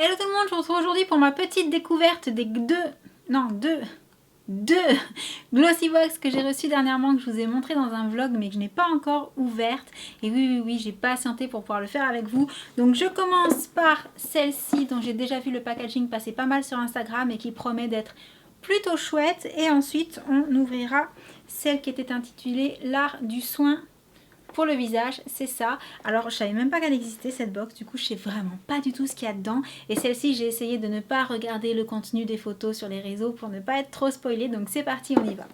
Hello tout le monde, je vous retrouve aujourd'hui pour ma petite découverte des deux Glossybox que j'ai reçues dernièrement, que je vous ai montré dans un vlog mais que je n'ai pas encore ouverte. Et oui, j'ai patienté pour pouvoir le faire avec vous. Donc je commence par celle-ci dont j'ai déjà vu le packaging passer pas mal sur Instagram et qui promet d'être plutôt chouette. Et ensuite on ouvrira celle qui était intitulée l'art du soin pour le visage, c'est ça. Alors je savais même pas qu'elle existait cette box, du coup je sais vraiment pas du tout ce qu'il y a dedans. Et celle-ci j'ai essayé de ne pas regarder le contenu des photos sur les réseaux pour ne pas être trop spoilée. Donc c'est parti, on y va.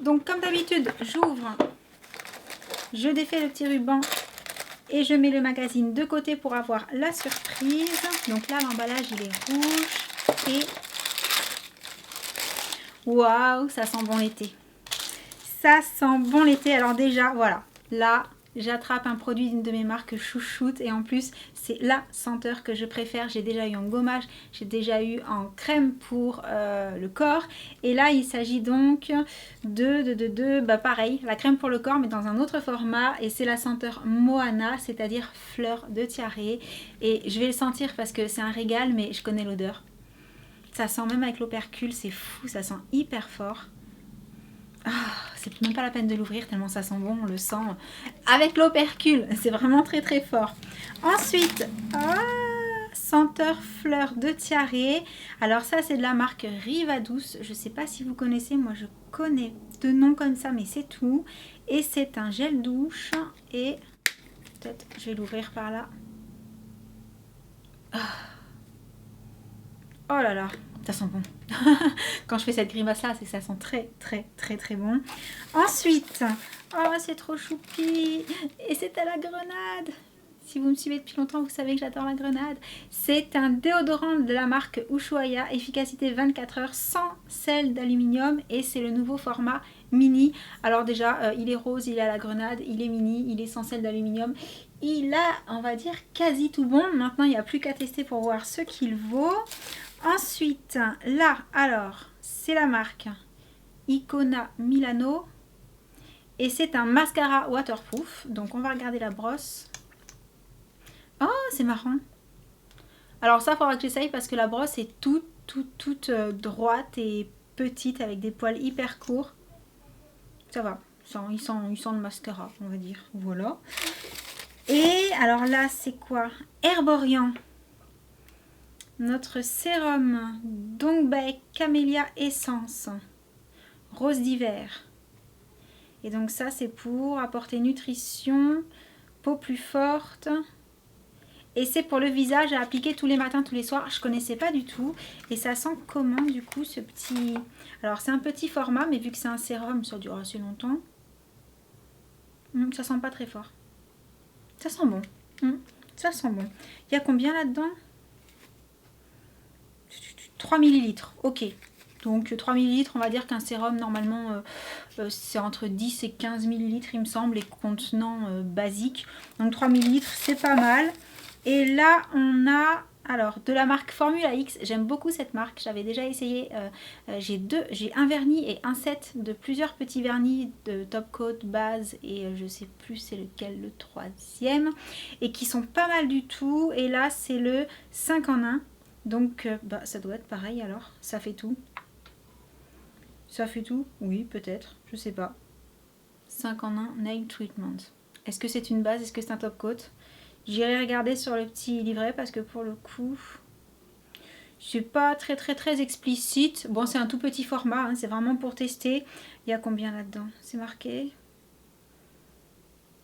Donc comme d'habitude, j'ouvre, je défais le petit ruban et je mets le magazine de côté pour avoir la surprise. Donc là l'emballage il est rouge et waouh, ça sent bon l'été. Ça sent bon l'été. Alors déjà voilà. Là, j'attrape un produit d'une de mes marques chouchoute et en plus, c'est la senteur que je préfère. J'ai déjà eu en gommage, j'ai déjà eu en crème pour le corps. Et là, il s'agit donc bah pareil, la crème pour le corps mais dans un autre format. Et c'est la senteur Moana, c'est-à-dire fleur de tiare. Et je vais le sentir parce que c'est un régal, mais je connais l'odeur. Ça sent même avec l'opercule, c'est fou, ça sent hyper fort. Ah, c'est même pas la peine de l'ouvrir tellement ça sent bon, on le sent avec l'opercule, c'est vraiment très très fort. Ensuite, senteur fleur de tiare. Alors ça c'est de la marque Riva Douce, je sais pas si vous connaissez, moi je connais de nom comme ça mais c'est tout. Et c'est un gel douche et peut-être je vais l'ouvrir par là. Oh là là, ça sent bon. Quand je fais cette grimace là, c'est que ça sent très bon. Ensuite, oh c'est trop choupi. Et c'est à la grenade. Si vous me suivez depuis longtemps, vous savez que j'adore la grenade. C'est un déodorant de la marque Ushuaïa, efficacité 24 heures sans sel d'aluminium. Et c'est le nouveau format mini. Alors déjà, il est rose, il est à la grenade, il est mini, il est sans sel d'aluminium. Il a, on va dire, quasi tout bon. Maintenant, il n'y a plus qu'à tester pour voir ce qu'il vaut. Ensuite, là, alors, c'est la marque Icona Milano. Et c'est un mascara waterproof. Donc, on va regarder la brosse. Oh, c'est marrant. Alors ça, il faudra que j'essaye parce que la brosse est toute droite et petite avec des poils hyper courts. Ça va. Il sent le mascara, on va dire. Voilà. Et alors là, c'est quoi? Herborian. Notre sérum Dongbei Camellia Essence. Rose d'hiver. Et donc ça, c'est pour apporter nutrition, peau plus forte. Et c'est pour le visage à appliquer tous les matins, tous les soirs. Je connaissais pas du tout. Et ça sent comment du coup ce petit... Alors c'est un petit format, mais vu que c'est un sérum, ça dure assez longtemps. Ça sent pas très fort. Ça sent bon. Ça sent bon. Il y a combien là-dedans? 3 millilitres. Ok. Donc 3 millilitres, on va dire qu'un sérum normalement c'est entre 10 et 15 millilitres il me semble, les contenants basiques. Donc 3 millilitres c'est pas mal. Et là on a alors de la marque Formula X, j'aime beaucoup cette marque, j'avais déjà essayé, j'ai un vernis et un set de plusieurs petits vernis de top coat, base et je sais plus c'est lequel, le troisième, et qui sont pas mal du tout. Et là c'est le 5 en 1. Donc bah, ça doit être pareil alors, ça fait tout. Ça fait tout? Oui, peut-être, je sais pas. 5 en 1 nail treatment. Est-ce que c'est une base? Est-ce que c'est un top coat? J'irai regarder sur le petit livret parce que pour le coup, c'est pas très explicite. Bon, c'est un tout petit format, hein, c'est vraiment pour tester. Il y a combien là-dedans? C'est marqué?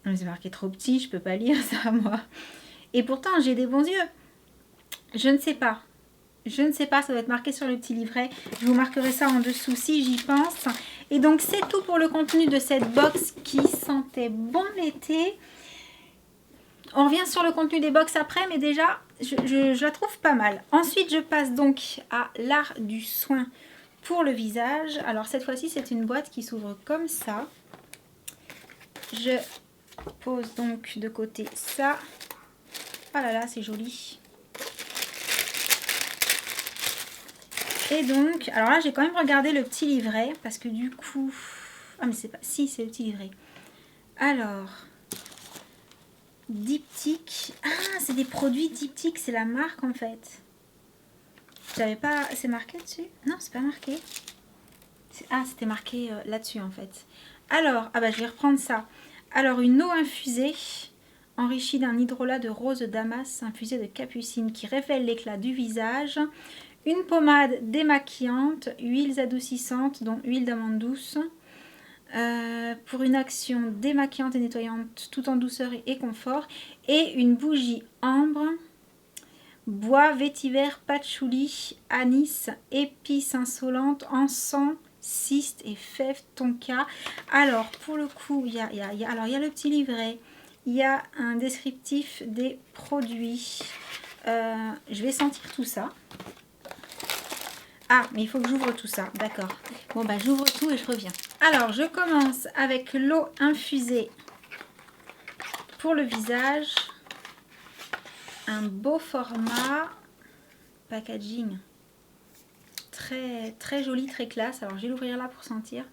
C'est marqué trop petit, je peux pas lire ça moi. Et pourtant, j'ai des bons yeux. Je ne sais pas. Je ne sais pas, ça doit être marqué sur le petit livret. Je vous marquerai ça en dessous si j'y pense. Et donc c'est tout pour le contenu de cette box qui sentait bon l'été. On revient sur le contenu des box après, mais déjà je la trouve pas mal. Ensuite je passe donc à l'art du soin pour le visage. Alors cette fois-ci c'est une boîte qui s'ouvre comme ça. Je pose donc de côté ça. Ah là là, c'est joli. Et donc, alors là j'ai quand même regardé le petit livret parce que du coup... Ah mais c'est pas... Si, c'est le petit livret. Alors, Diptyque. Ah, c'est des produits Diptyque, c'est la marque en fait. J'avais pas... C'est marqué dessus? Non, c'est pas marqué. Ah, c'était marqué là-dessus en fait. Alors, ah bah je vais reprendre ça. Alors, une eau infusée enrichie d'un hydrolat de rose Damas infusé de capucine qui révèle l'éclat du visage. Une pommade démaquillante, huiles adoucissantes dont huile d'amande douce. Pour une action démaquillante et nettoyante tout en douceur et confort. Et une bougie ambre, bois, vétiver, patchouli, anis, épices insolentes, encens, cyste et fèves tonka. Alors pour le coup il y a le petit livret, il y a un descriptif des produits. Je vais sentir tout ça. Ah, mais il faut que j'ouvre tout ça, d'accord. Bon, bah j'ouvre tout et je reviens. Alors, je commence avec l'eau infusée pour le visage. Un beau format. Packaging. Très, très joli, très classe. Alors, je vais l'ouvrir là pour sentir.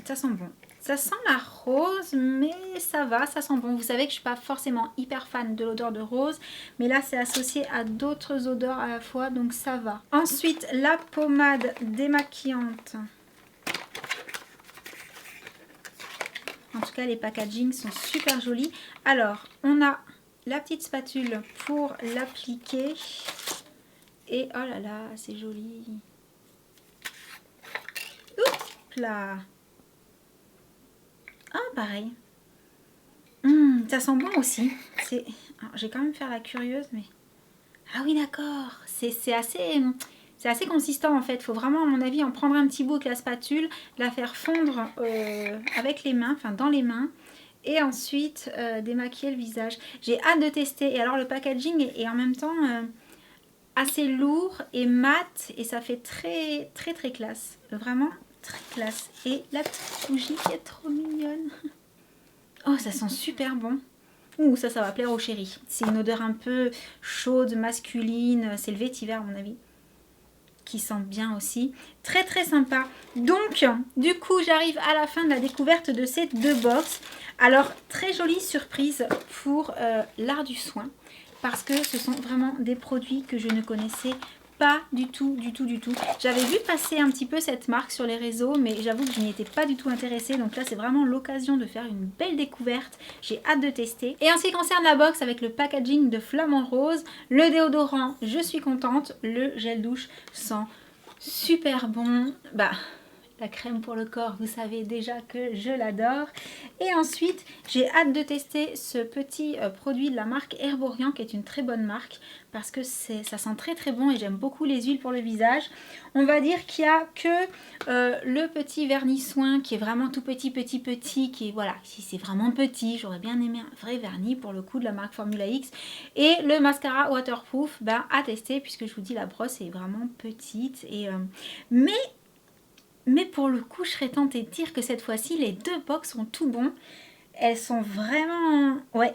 Ça sent bon. Ça sent la rose, mais ça va, ça sent bon. Vous savez que je ne suis pas forcément hyper fan de l'odeur de rose, mais là c'est associé à d'autres odeurs à la fois, donc ça va. Ensuite, la pommade démaquillante. En tout cas, les packagings sont super jolis. Alors, on a la petite spatule pour l'appliquer. Et oh là là, c'est joli. Oups là. Ah, pareil. Ça sent bon aussi. Je vais quand même faire la curieuse, mais... Ah oui, d'accord. C'est assez consistant, en fait. Il faut vraiment, à mon avis, en prendre un petit bout avec la spatule, la faire fondre avec les mains, enfin dans les mains, et ensuite démaquiller le visage. J'ai hâte de tester. Et alors, le packaging est en même temps assez lourd et mat, et ça fait très, très, très classe. Vraiment très classe. Et la petite bougie qui est trop mignonne. Oh, ça sent super bon. Ouh, ça va plaire aux chéris. C'est une odeur un peu chaude, masculine. C'est le vétiver à mon avis. Qui sent bien aussi. Très très sympa. Donc, du coup, j'arrive à la fin de la découverte de ces deux box. Alors, très jolie surprise pour l'art du soin. Parce que ce sont vraiment des produits que je ne connaissais pas du tout. J'avais vu passer un petit peu cette marque sur les réseaux, mais j'avoue que je n'y étais pas du tout intéressée. Donc là, c'est vraiment l'occasion de faire une belle découverte. J'ai hâte de tester. Et en ce qui concerne la box avec le packaging de Flamant Rose, le déodorant, je suis contente. Le gel douche sent super bon. Bah... La crème pour le corps, vous savez déjà que je l'adore. Et ensuite, j'ai hâte de tester ce petit produit de la marque Herborian, qui est une très bonne marque, parce que ça sent très très bon et j'aime beaucoup les huiles pour le visage. On va dire qu'il n'y a que le petit vernis soin qui est vraiment tout petit, qui est, voilà, si c'est vraiment petit, j'aurais bien aimé un vrai vernis pour le coup de la marque Formula X. Et le mascara waterproof, ben, à tester, puisque je vous dis la brosse est vraiment petite. Et, mais pour le coup, je serais tentée de dire que cette fois-ci, les deux box sont tout bons. Elles sont vraiment... Ouais,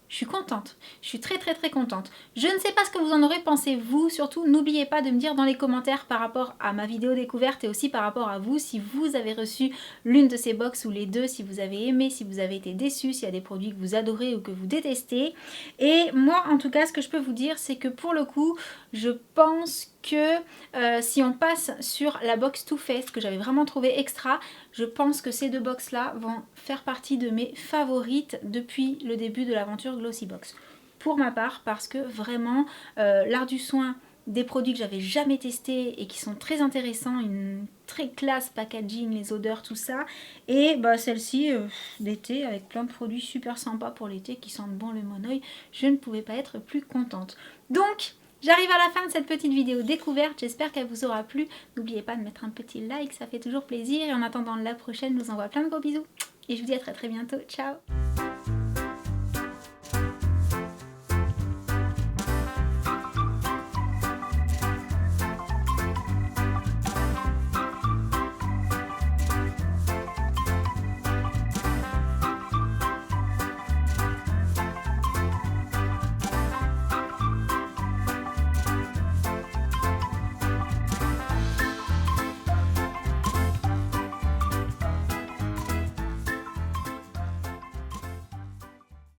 je suis contente. Je suis très très très contente. Je ne sais pas ce que vous en aurez pensé vous. Surtout, n'oubliez pas de me dire dans les commentaires par rapport à ma vidéo découverte et aussi par rapport à vous, si vous avez reçu l'une de ces box ou les deux, si vous avez aimé, si vous avez été déçu, s'il y a des produits que vous adorez ou que vous détestez. Et moi, en tout cas, ce que je peux vous dire, c'est que pour le coup, je pense que si on passe sur la box Too Faced, que j'avais vraiment trouvé extra, je pense que ces deux box là vont faire partie de mes favorites depuis le début de l'aventure Glossybox. Pour ma part, parce que vraiment l'art du soin, des produits que j'avais jamais testés et qui sont très intéressants, une très classe packaging, les odeurs, tout ça. Et bah, celle-ci d'été avec plein de produits super sympas pour l'été qui sentent bon le monoeil, je ne pouvais pas être plus contente. Donc j'arrive à la fin de cette petite vidéo découverte, j'espère qu'elle vous aura plu. N'oubliez pas de mettre un petit like, ça fait toujours plaisir. Et en attendant la prochaine, je vous envoie plein de gros bisous. Et je vous dis à très très bientôt, ciao.